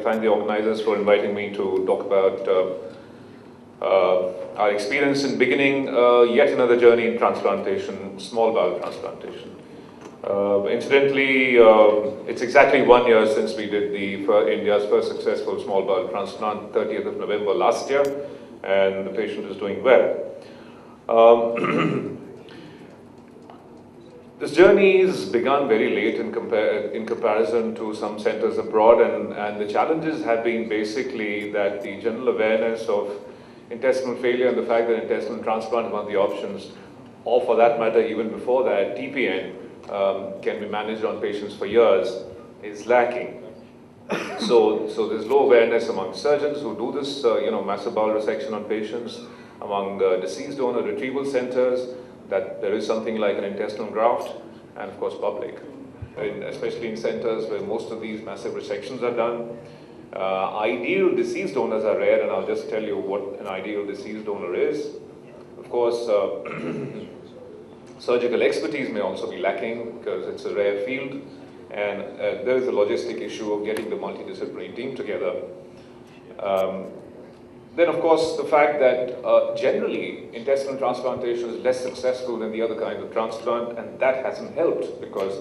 thank the organizers for inviting me to talk about our experience in beginning yet another journey in transplantation, small bowel transplantation. Incidentally, it's exactly 1 year since we did India's first successful small bowel transplant, 30th of November last year, and the patient is doing well. This journey has begun very late in comparison to some centers abroad, and the challenges have been basically that the general awareness of intestinal failure and the fact that intestinal transplant is one of the options, or for that matter even before that, TPN can be managed on patients for years, is lacking. So there's low awareness among surgeons who do this, massive bowel resection on patients, among deceased donor retrieval centers, that there is something like an intestinal graft, and of course public, especially in centers where most of these massive resections are done. Ideal deceased donors are rare, and I'll just tell you what an ideal deceased donor is. Of course, surgical expertise may also be lacking because it's a rare field, and there is a logistic issue of getting the multidisciplinary team together. Then, of course, the fact that generally intestinal transplantation is less successful than the other kinds of transplant, and that hasn't helped because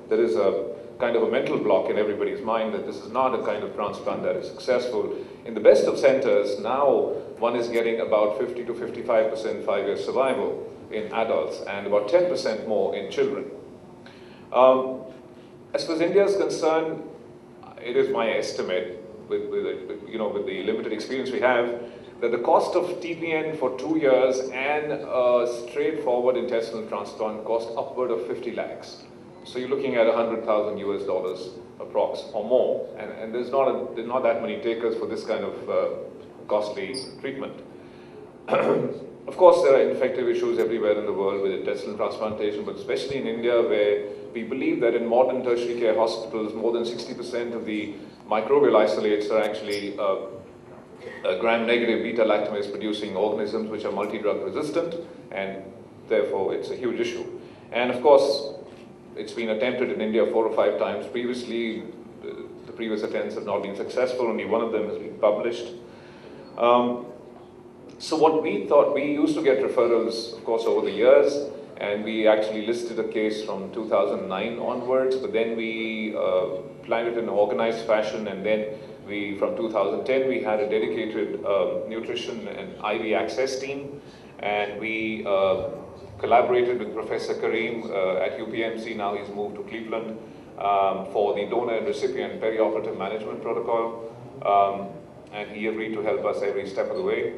there is a kind of a mental block in everybody's mind that this is not a kind of transplant that is successful. In the best of centers, now one is getting about 50 to 55% 5-year survival in adults and about 10% more in children. As far as India is concerned, it is my estimate, with the limited experience we have, that the cost of TPN for 2 years and a straightforward intestinal transplant cost upward of 50 lakhs. So you're looking at $100,000 US approx or more, and there's not that many takers for this kind of costly treatment. Of course, there are infective issues everywhere in the world with intestinal transplantation, but especially in India, where we believe that in modern tertiary care hospitals, more than 60% of the microbial isolates are actually gram-negative beta-lactamase producing organisms which are multi-drug resistant, and therefore it's a huge issue. And of course, it's been attempted in India 4 or 5 times previously. The previous attempts have not been successful, only one of them has been published. So what we thought, we used to get referrals, of course, over the years, and we actually listed a case from 2009 onwards, but then we planned it in an organized fashion, and then from 2010, we had a dedicated nutrition and IV access team, and we collaborated with Professor Kareem at UPMC, now he's moved to Cleveland, for the donor and recipient perioperative management protocol, and he agreed to help us every step of the way.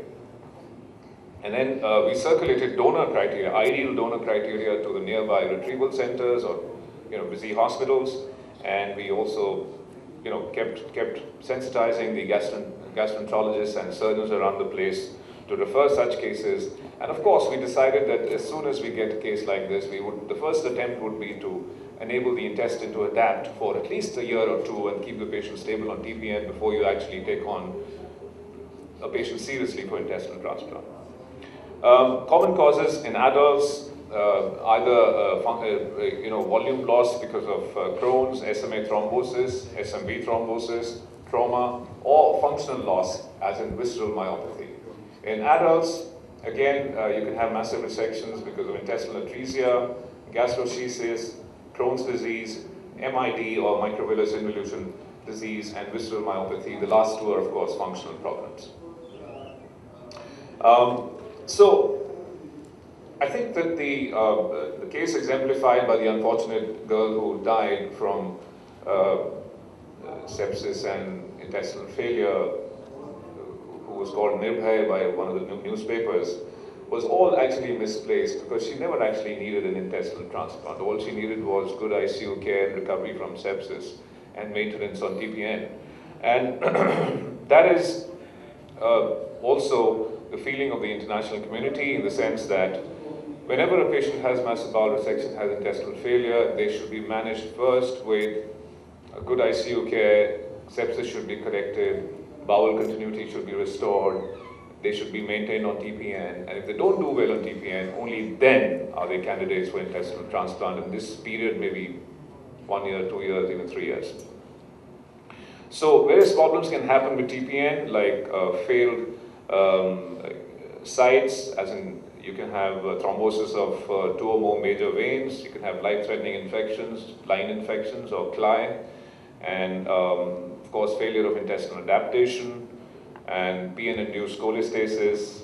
And then we circulated donor criteria, ideal donor criteria, to the nearby retrieval centers or busy hospitals, and we also kept sensitizing the gastroenterologists and surgeons around the place to refer such cases. And of course, we decided that as soon as we get a case like this, the first attempt would be to enable the intestine to adapt for at least a year or 2 and keep the patient stable on TPN before you actually take on a patient seriously for intestinal transplant. Common causes in adults, either volume loss because of Crohn's, SMA thrombosis, SMB thrombosis, trauma, or functional loss as in visceral myopathy. In adults, again, you can have massive resections because of intestinal atresia, gastroschisis, Crohn's disease, MID or microvillus involution disease, and visceral myopathy. The last 2 are, of course, functional problems. So, I think that the case exemplified by the unfortunate girl who died from sepsis and intestinal failure, who was called Nirbhay by one of the newspapers, was all actually misplaced because she never actually needed an intestinal transplant. All she needed was good ICU care and recovery from sepsis and maintenance on TPN. And that is also the feeling of the international community, in the sense that whenever a patient has massive bowel resection, has intestinal failure, they should be managed first with good ICU care, sepsis should be corrected, bowel continuity should be restored, they should be maintained on TPN, and if they don't do well on TPN, only then are they candidates for intestinal transplant, and this period may be 1 year, 2 years, even 3 years. So various problems can happen with TPN, like failed sites, as in you can have thrombosis of two or more major veins, you can have life-threatening infections, line infections or CLI, and of course failure of intestinal adaptation, and PN-induced cholestasis.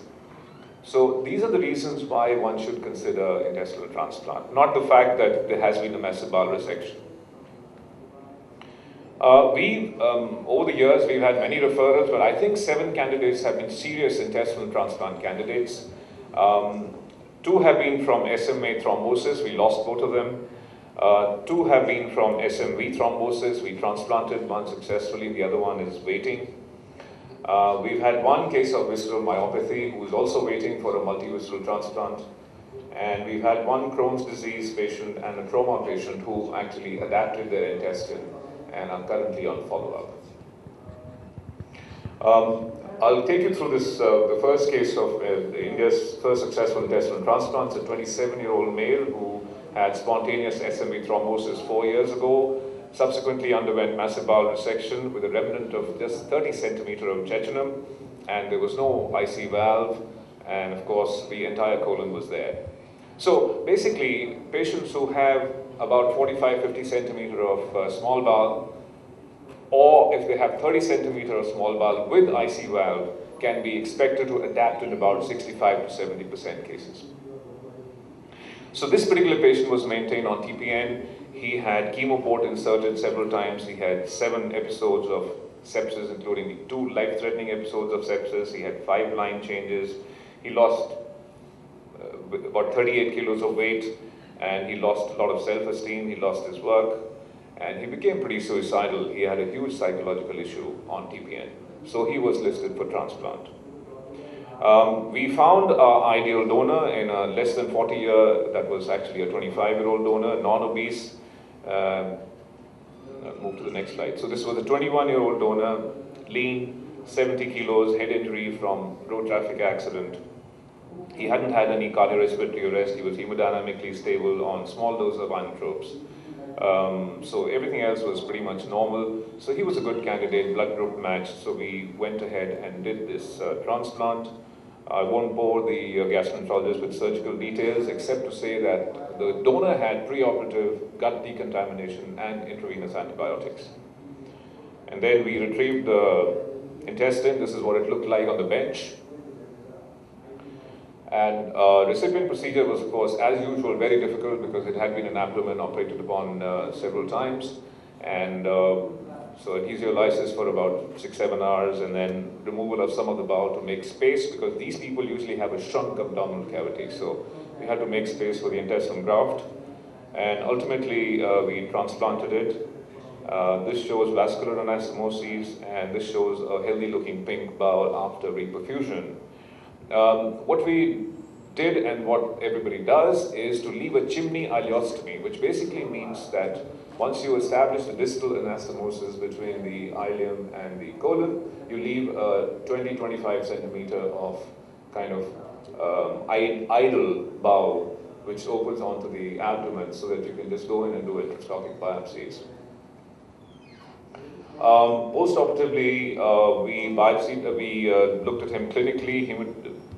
So these are the reasons why one should consider intestinal transplant, not the fact that there has been a massive bowel resection. Over the years, we've had many referrals, but I think 7 candidates have been serious intestinal transplant candidates. 2 have been from SMA thrombosis, we lost both of them. 2 have been from SMV thrombosis, we transplanted one successfully, the other one is waiting. We've had 1 case of visceral myopathy who is also waiting for a multivisceral transplant. And we've had 1 Crohn's disease patient and a trauma patient who actually adapted their intestine and are currently on follow-up. I'll take you through this, the first case of India's first successful intestinal transplant. It's a 27-year-old male who had spontaneous SME thrombosis 4 years ago, subsequently underwent massive bowel resection with a remnant of just 30 centimeter of jejunum, and there was no IC valve, and of course the entire colon was there. So basically, patients who have about 45-50 centimeter of small bowel, or if they have 30 centimeter of small bowel with IC valve, can be expected to adapt in about 65 to 70% cases. So this particular patient was maintained on TPN. He had chemo port inserted several times. He had 7 episodes of sepsis, including 2 life-threatening episodes of sepsis. He had 5 line changes. He lost about 38 kilos of weight, and he lost a lot of self-esteem. He lost his work, and he became pretty suicidal. He had a huge psychological issue on TPN. So he was listed for transplant. We found our ideal donor in a less than 40-year, that was actually a 25-year-old donor, non-obese. Move to the next slide. So this was a 21-year-old donor, lean, 70 kilos, head injury from road traffic accident. He hadn't had any cardiorespiratory arrest. He was hemodynamically stable on small dose of inotropes. So everything else was pretty much normal. So he was a good candidate, blood group matched. So we went ahead and did this transplant. I won't bore the gastroenterologist with surgical details, except to say that the donor had preoperative gut decontamination and intravenous antibiotics. And then we retrieved the intestine. This is what it looked like on the bench. And recipient procedure was, of course, as usual, very difficult because it had been an abdomen operated upon several times. And so adhesiolysis for about 6-7 hours, and then removal of some of the bowel to make space, because these people usually have a shrunk abdominal cavity. So we had to make space for the intestinal graft. And ultimately, we transplanted it. This shows vascular anastomoses, and this shows a healthy-looking pink bowel after reperfusion. What we did, and what everybody does, is to leave a chimney ileostomy, which basically means that once you establish the distal anastomosis between the ileum and the colon, you leave a 20-25 centimeter of kind of idle bowel, which opens onto the abdomen so that you can just go in and do arthroscopic biopsies. Post-operatively, we looked at him clinically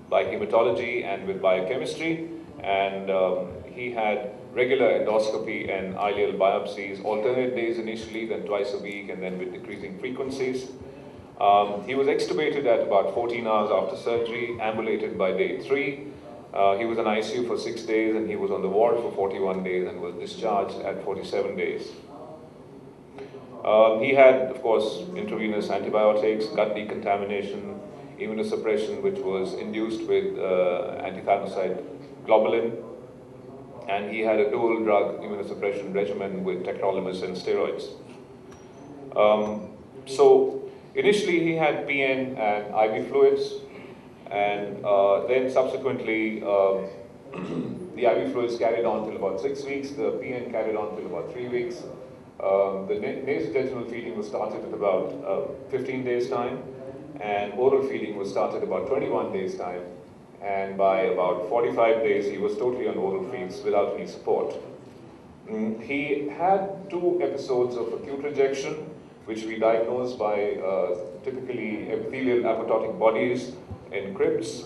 by hematology and with biochemistry, and he had regular endoscopy and ileal biopsies, alternate days initially, then twice a week, and then with decreasing frequencies. He was extubated at about 14 hours after surgery, ambulated by day 3. He was in ICU for 6 days, and he was on the ward for 41 days and was discharged at 47 days. He had, of course, intravenous antibiotics, gut decontamination, immunosuppression, which was induced with antithymocyte globulin, and he had a dual drug immunosuppression regimen with tacrolimus and steroids. So initially he had PN and IV fluids, and then subsequently the IV fluids carried on till about 6 weeks, the PN carried on till about 3 weeks. The nasojejunal feeding was started at about 15 days time, and oral feeding was started about 21 days time, and by about 45 days he was totally on oral feeds without any support. He had 2 episodes of acute rejection. which we diagnose by typically epithelial apoptotic bodies in crypts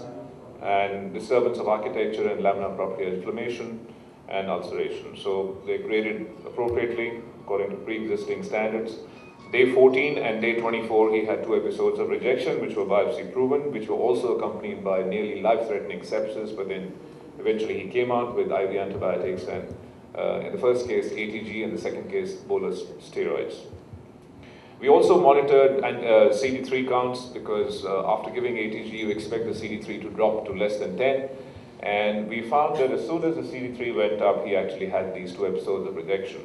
and disturbance of architecture and lamina propria inflammation and ulceration. So they're graded appropriately according to pre-existing standards. Day 14 and day 24, he had 2 episodes of rejection, which were biopsy proven, which were also accompanied by nearly life-threatening sepsis, but then eventually he came out with IV antibiotics and in the first case ATG, in the second case bolus steroids. We also monitored CD3 counts because after giving ATG, you expect the CD3 to drop to less than 10. And we found that as soon as the CD3 went up, he actually had these 2 episodes of rejection.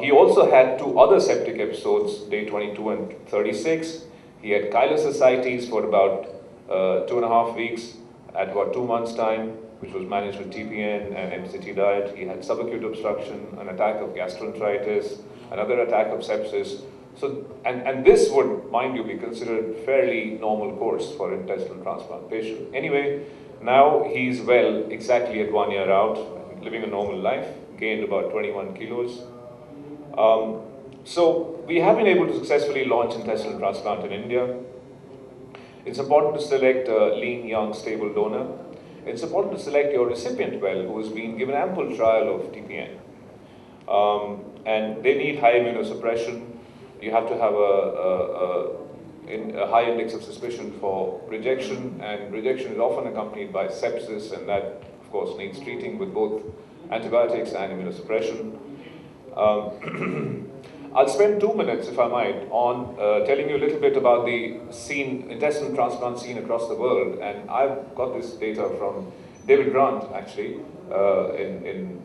He also had 2 other septic episodes, day 22 and 36. He had chylous ascites for about 2.5 weeks at about 2 months' time, which was managed with TPN and MCT diet. He had subacute obstruction, an attack of gastroenteritis, another attack of sepsis. So, and this would, mind you, be considered fairly normal course for an intestinal transplant patient. Anyway, now he's well exactly at 1 year out, living a normal life, gained about 21 kilos. So we have been able to successfully launch intestinal transplant in India. It's important to select a lean, young, stable donor. It's important to select your recipient well, who has been given ample trial of TPN. And they need high immunosuppression. You have to have a high index of suspicion for rejection, and rejection is often accompanied by sepsis, and that, of course, needs treating with both antibiotics and immunosuppression. I'll spend 2 minutes, if I might, on telling you a little bit about the scene, intestinal transplant scene across the world. And I've got this data from David Grant, actually, in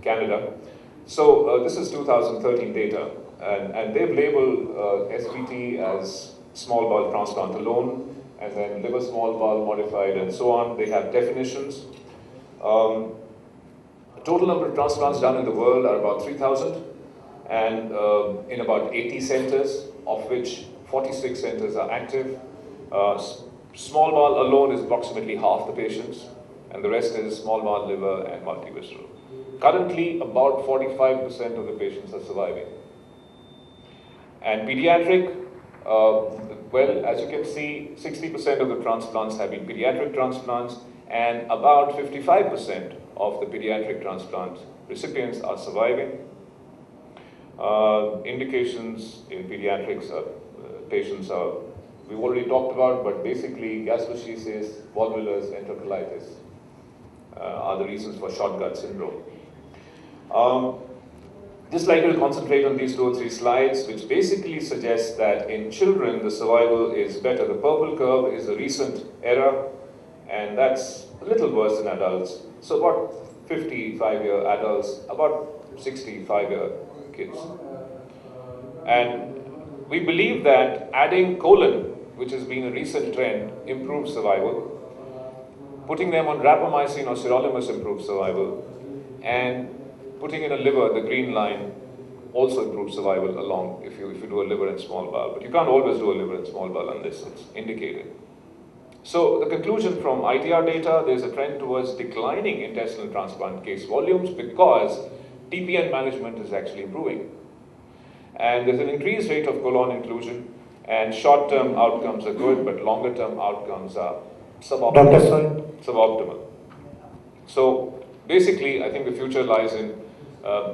Canada. So this is 2013 data, and they've labeled SBT as small bowel transplant alone, and then liver small bowel modified, and so on. They have definitions. Total number of transplants done in the world are about 3,000, and in about 80 centers, of which 46 centers are active. Small bowel alone is approximately half the patients, and the rest is small bowel, liver, and multivisceral. Currently, about 45% of the patients are surviving. And pediatric, well, as you can see, 60% of the transplants have been pediatric transplants, and about 55% of the pediatric transplant recipients are surviving. Indications in pediatrics patients are, we've already talked about, but basically gastroschisis, volvulus, enterocolitis are the reasons for short gut syndrome. Just like to concentrate on these 2 or 3 slides, which basically suggest that in children the survival is better. The purple curve is a recent era, and that's a little worse in adults. So about 55-year adults, about 65-year kids. And we believe that adding colon, which has been a recent trend, improves survival. Putting them on rapamycin or sirolimus improves survival. And putting in a liver, the green line, also improves survival along if you do a liver and small bowel. But you can't always do a liver and small bowel unless it's indicated. So the conclusion from ITR data, there's a trend towards declining intestinal transplant case volumes because TPN management is actually improving. And there's an increased rate of colon inclusion, and short-term outcomes are good, but longer-term outcomes are suboptimal. So basically, I think the future lies in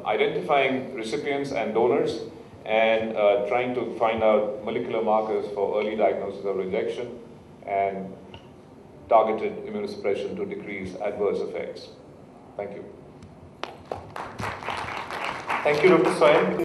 identifying recipients and donors and trying to find out molecular markers for early diagnosis of rejection and targeted immunosuppression to decrease adverse effects. Thank you. Thank you, Dr. Swayam.